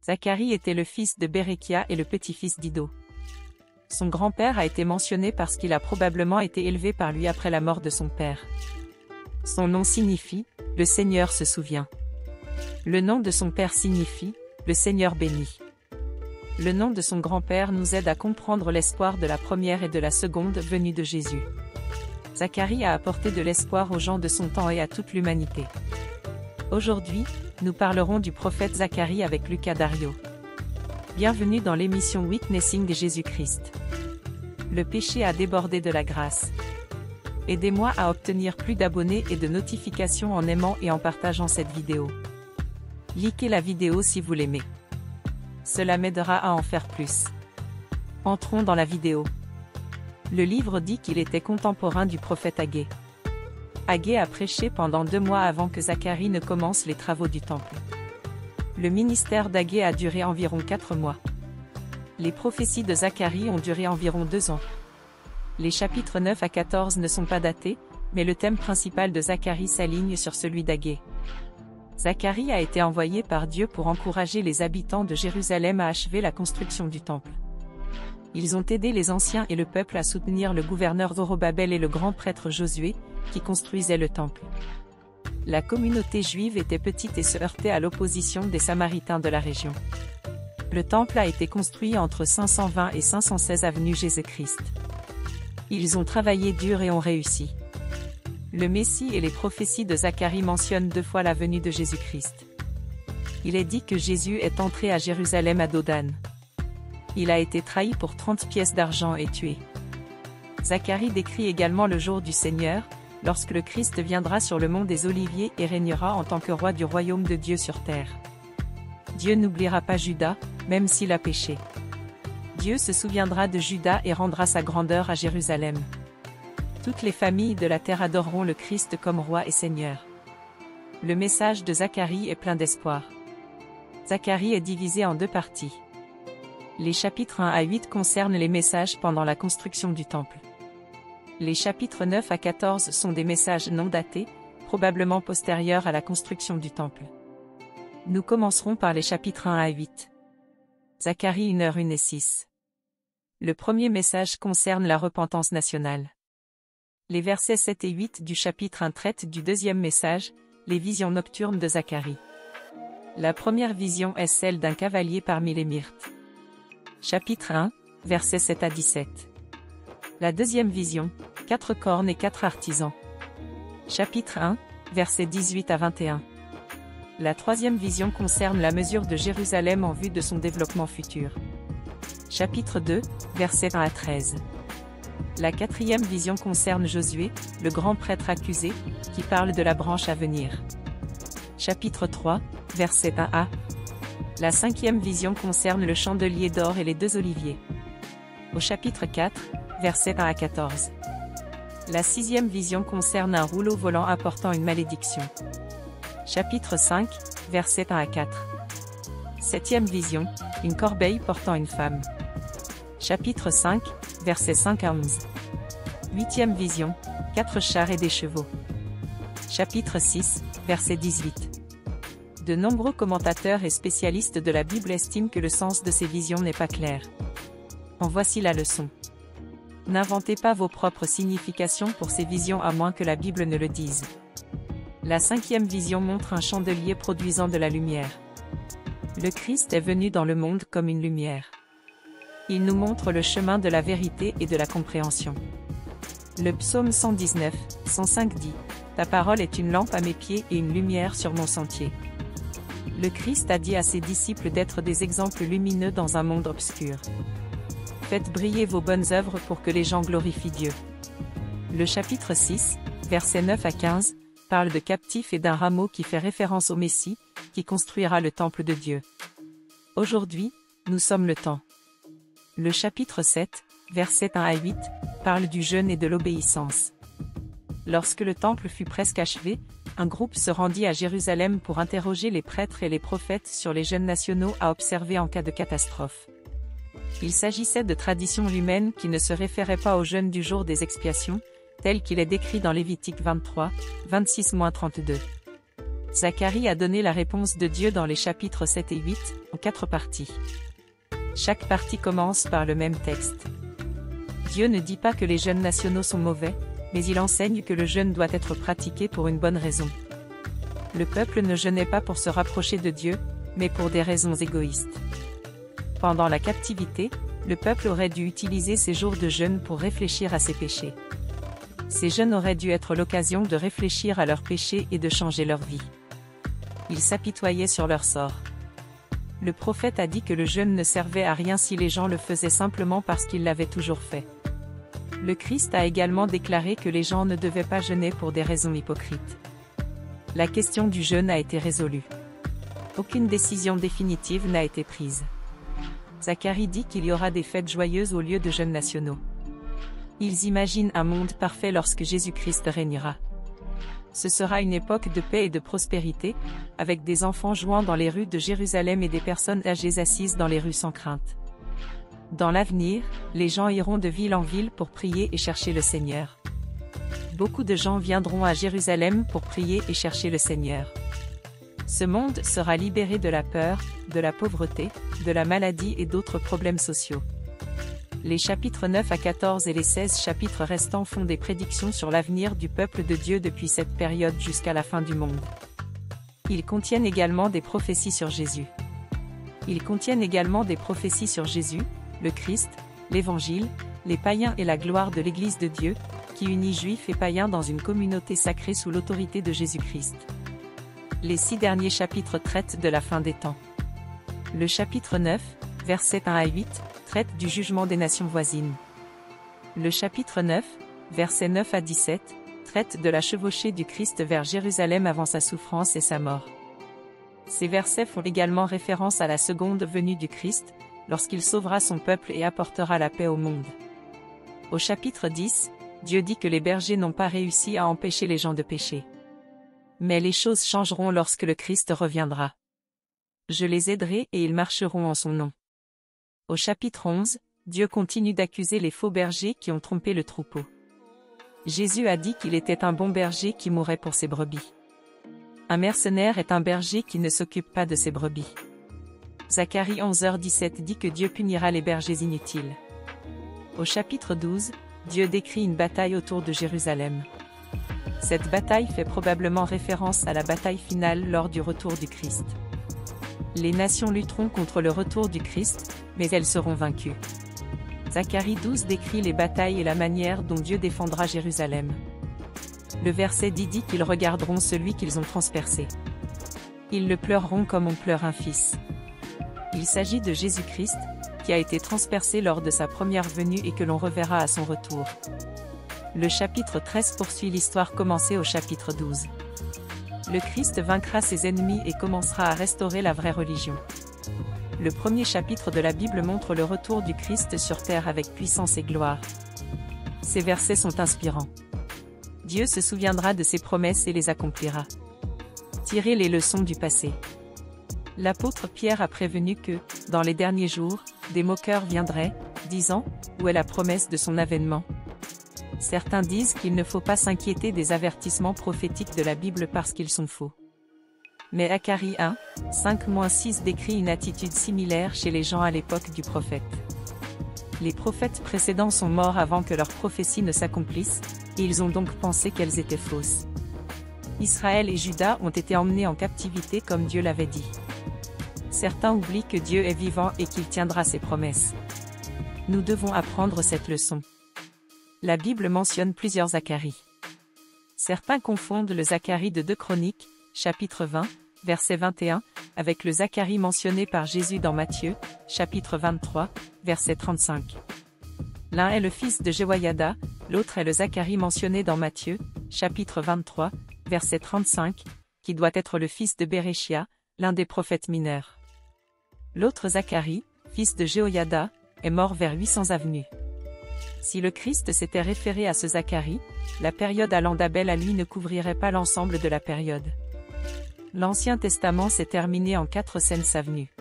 Zacharie était le fils de Béréchia et le petit-fils d'Iddo. Son grand-père a été mentionné parce qu'il a probablement été élevé par lui après la mort de son père. Son nom signifie « Le Seigneur se souvient ». Le nom de son père signifie « Le Seigneur bénit ». Le nom de son grand-père nous aide à comprendre l'espoir de la première et de la seconde venue de Jésus. Zacharie a apporté de l'espoir aux gens de son temps et à toute l'humanité. Aujourd'hui, nous parlerons du prophète Zacharie avec Lucas Dario. Bienvenue dans l'émission Witnessing Jésus-Christ. Le péché a débordé de la grâce. Aidez-moi à obtenir plus d'abonnés et de notifications en aimant et en partageant cette vidéo. Likez la vidéo si vous l'aimez. Cela m'aidera à en faire plus. Entrons dans la vidéo. Le livre dit qu'il était contemporain du prophète Agé. Agé a prêché pendant 2 mois avant que Zacharie ne commence les travaux du temple. Le ministère d'Agé a duré environ 4 mois. Les prophéties de Zacharie ont duré environ 2 ans. Les chapitres 9 à 14 ne sont pas datés, mais le thème principal de Zacharie s'aligne sur celui d'Agé. Zacharie a été envoyé par Dieu pour encourager les habitants de Jérusalem à achever la construction du temple. Ils ont aidé les anciens et le peuple à soutenir le gouverneur Zorobabel et le grand prêtre Josué, qui construisaient le temple. La communauté juive était petite et se heurtait à l'opposition des Samaritains de la région. Le temple a été construit entre 520 et 516 avenue Jésus-Christ. Ils ont travaillé dur et ont réussi. Le Messie et les prophéties de Zacharie mentionnent 2 fois la venue de Jésus-Christ. Il est dit que Jésus est entré à Jérusalem à dos d'âne. Il a été trahi pour 30 pièces d'argent et tué. Zacharie décrit également le jour du Seigneur, lorsque le Christ viendra sur le mont des Oliviers et régnera en tant que roi du royaume de Dieu sur terre. Dieu n'oubliera pas Juda, même s'il a péché. Dieu se souviendra de Juda et rendra sa grandeur à Jérusalem. Toutes les familles de la terre adoreront le Christ comme roi et Seigneur. Le message de Zacharie est plein d'espoir. Zacharie est divisé en 2 parties. Les chapitres 1 à 8 concernent les messages pendant la construction du temple. Les chapitres 9 à 14 sont des messages non datés, probablement postérieurs à la construction du temple. Nous commencerons par les chapitres 1 à 8. Zacharie 1h1 et 6. Le premier message concerne la repentance nationale. Les versets 7 et 8 du chapitre 1 traitent du deuxième message, les visions nocturnes de Zacharie. La première vision est celle d'un cavalier parmi les myrtes. Chapitre 1, versets 7 à 17. La deuxième vision, 4 cornes et 4 artisans. Chapitre 1, versets 18 à 21. La troisième vision concerne la mesure de Jérusalem en vue de son développement futur. Chapitre 2, versets 1 à 13. La quatrième vision concerne Josué, le grand prêtre accusé, qui parle de la branche à venir. Chapitre 3, verset 1a. La cinquième vision concerne le chandelier d'or et les 2 oliviers. Au chapitre 4, versets 1 à 14. La sixième vision concerne un rouleau volant apportant une malédiction. Chapitre 5, versets 1 à 4. Septième vision, une corbeille portant une femme. Chapitre 5, versets 5 à 11. Huitième vision, 4 chars et des chevaux. Chapitre 6, verset 18. De nombreux commentateurs et spécialistes de la Bible estiment que le sens de ces visions n'est pas clair. En voici la leçon. N'inventez pas vos propres significations pour ces visions à moins que la Bible ne le dise. La cinquième vision montre un chandelier produisant de la lumière. Le Christ est venu dans le monde comme une lumière. Il nous montre le chemin de la vérité et de la compréhension. Le psaume 119, 105 dit « Ta parole est une lampe à mes pieds et une lumière sur mon sentier ». Le Christ a dit à ses disciples d'être des exemples lumineux dans un monde obscur. Faites briller vos bonnes œuvres pour que les gens glorifient Dieu. Le chapitre 6, versets 9 à 15, parle de captifs et d'un rameau qui fait référence au Messie, qui construira le temple de Dieu. Aujourd'hui, nous sommes le temps. Le chapitre 7, versets 1 à 8, parle du jeûne et de l'obéissance. Lorsque le temple fut presque achevé, un groupe se rendit à Jérusalem pour interroger les prêtres et les prophètes sur les jeûnes nationaux à observer en cas de catastrophe. Il s'agissait de traditions humaines qui ne se référaient pas au jeûne du jour des expiations, tel qu'il est décrit dans Lévitique 23, 26-32. Zacharie a donné la réponse de Dieu dans les chapitres 7 et 8, en 4 parties. Chaque partie commence par le même texte. Dieu ne dit pas que les jeûnes nationaux sont mauvais, mais il enseigne que le jeûne doit être pratiqué pour une bonne raison. Le peuple ne jeûnait pas pour se rapprocher de Dieu, mais pour des raisons égoïstes. Pendant la captivité, le peuple aurait dû utiliser ces jours de jeûne pour réfléchir à ses péchés. Ces jeûnes auraient dû être l'occasion de réfléchir à leurs péchés et de changer leur vie. Ils s'apitoyaient sur leur sort. Le prophète a dit que le jeûne ne servait à rien si les gens le faisaient simplement parce qu'ils l'avaient toujours fait. Le Christ a également déclaré que les gens ne devaient pas jeûner pour des raisons hypocrites. La question du jeûne a été résolue. Aucune décision définitive n'a été prise. Zacharie dit qu'il y aura des fêtes joyeuses au lieu de jeûnes nationaux. Ils imaginent un monde parfait lorsque Jésus-Christ régnera. Ce sera une époque de paix et de prospérité, avec des enfants jouant dans les rues de Jérusalem et des personnes âgées assises dans les rues sans crainte. Dans l'avenir, les gens iront de ville en ville pour prier et chercher le Seigneur. Beaucoup de gens viendront à Jérusalem pour prier et chercher le Seigneur. Ce monde sera libéré de la peur, de la pauvreté, de la maladie et d'autres problèmes sociaux. Les chapitres 9 à 14 et les 16 chapitres restants font des prédictions sur l'avenir du peuple de Dieu depuis cette période jusqu'à la fin du monde. Ils contiennent également des prophéties sur Jésus. Ils contiennent également des prophéties sur Jésus, le Christ, l'Évangile, les païens et la gloire de l'Église de Dieu, qui unit juifs et païens dans une communauté sacrée sous l'autorité de Jésus-Christ. Les 6 derniers chapitres traitent de la fin des temps. Le chapitre 9, versets 1 à 8, traite du jugement des nations voisines. Le chapitre 9, versets 9 à 17, traite de la chevauchée du Christ vers Jérusalem avant sa souffrance et sa mort. Ces versets font également référence à la seconde venue du Christ, lorsqu'il sauvera son peuple et apportera la paix au monde. Au chapitre 10, Dieu dit que les bergers n'ont pas réussi à empêcher les gens de pécher. Mais les choses changeront lorsque le Christ reviendra. Je les aiderai et ils marcheront en son nom. Au chapitre 11, Dieu continue d'accuser les faux bergers qui ont trompé le troupeau. Jésus a dit qu'il était un bon berger qui mourrait pour ses brebis. Un mercenaire est un berger qui ne s'occupe pas de ses brebis. Zacharie 11h17 dit que Dieu punira les bergers inutiles. Au chapitre 12, Dieu décrit une bataille autour de Jérusalem. Cette bataille fait probablement référence à la bataille finale lors du retour du Christ. Les nations lutteront contre le retour du Christ, mais elles seront vaincues. Zacharie 12 décrit les batailles et la manière dont Dieu défendra Jérusalem. Le verset 10 dit qu'ils regarderont celui qu'ils ont transpercé. Ils le pleureront comme on pleure un fils. Il s'agit de Jésus-Christ, qui a été transpercé lors de sa première venue et que l'on reverra à son retour. Le chapitre 13 poursuit l'histoire commencée au chapitre 12. Le Christ vaincra ses ennemis et commencera à restaurer la vraie religion. Le premier chapitre de la Bible montre le retour du Christ sur terre avec puissance et gloire. Ces versets sont inspirants. Dieu se souviendra de ses promesses et les accomplira. Tirez les leçons du passé. L'apôtre Pierre a prévenu que, dans les derniers jours, des moqueurs viendraient, disant, où est la promesse de son avènement ? Certains disent qu'il ne faut pas s'inquiéter des avertissements prophétiques de la Bible parce qu'ils sont faux. Mais Zacharie 1, 5-6 décrit une attitude similaire chez les gens à l'époque du prophète. Les prophètes précédents sont morts avant que leurs prophéties ne s'accomplissent, et ils ont donc pensé qu'elles étaient fausses. Israël et Juda ont été emmenés en captivité comme Dieu l'avait dit. Certains oublient que Dieu est vivant et qu'il tiendra ses promesses. Nous devons apprendre cette leçon. La Bible mentionne plusieurs Zacharie. Certains confondent le Zacharie de 2 Chroniques, chapitre 20, verset 21, avec le Zacharie mentionné par Jésus dans Matthieu, chapitre 23, verset 35. L'un est le fils de Jehoiada, l'autre est le Zacharie mentionné dans Matthieu, chapitre 23, verset 35, qui doit être le fils de Béréchia, l'un des prophètes mineurs. L'autre Zacharie, fils de Jehoiada, est mort vers 800 avenue. Si le Christ s'était référé à ce Zacharie, la période allant d'Abel à lui ne couvrirait pas l'ensemble de la période. L'Ancien Testament s'est terminé en 400 avenues.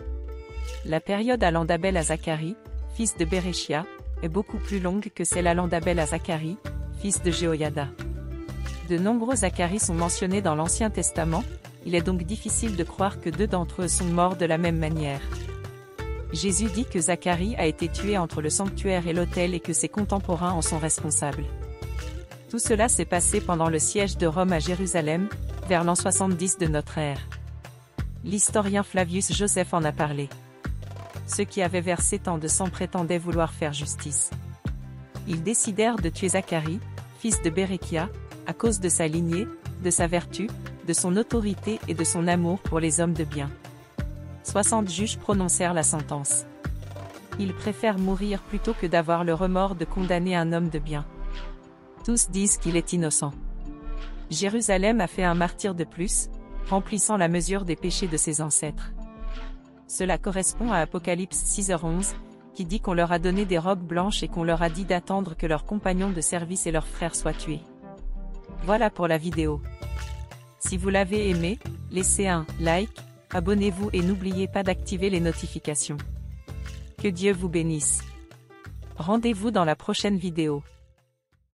La période allant d'Abel à Zacharie, fils de Béréchia, est beaucoup plus longue que celle allant d'Abel à Zacharie, fils de Jehoiada. De nombreux Zacharies sont mentionnés dans l'Ancien Testament, il est donc difficile de croire que 2 d'entre eux sont morts de la même manière. Jésus dit que Zacharie a été tué entre le sanctuaire et l'autel et que ses contemporains en sont responsables. Tout cela s'est passé pendant le siège de Rome à Jérusalem, vers l'an 70 de notre ère. L'historien Flavius Joseph en a parlé. Ceux qui avaient versé tant de sang prétendaient vouloir faire justice. Ils décidèrent de tuer Zacharie, fils de Béréchia, à cause de sa lignée, de sa vertu, de son autorité et de son amour pour les hommes de bien. 60 juges prononcèrent la sentence. Ils préfèrent mourir plutôt que d'avoir le remords de condamner un homme de bien. Tous disent qu'il est innocent. Jérusalem a fait un martyr de plus, remplissant la mesure des péchés de ses ancêtres. Cela correspond à Apocalypse 6h11, qui dit qu'on leur a donné des robes blanches et qu'on leur a dit d'attendre que leurs compagnons de service et leurs frères soient tués. Voilà pour la vidéo. Si vous l'avez aimé, laissez un like, abonnez-vous et n'oubliez pas d'activer les notifications. Que Dieu vous bénisse. Rendez-vous dans la prochaine vidéo.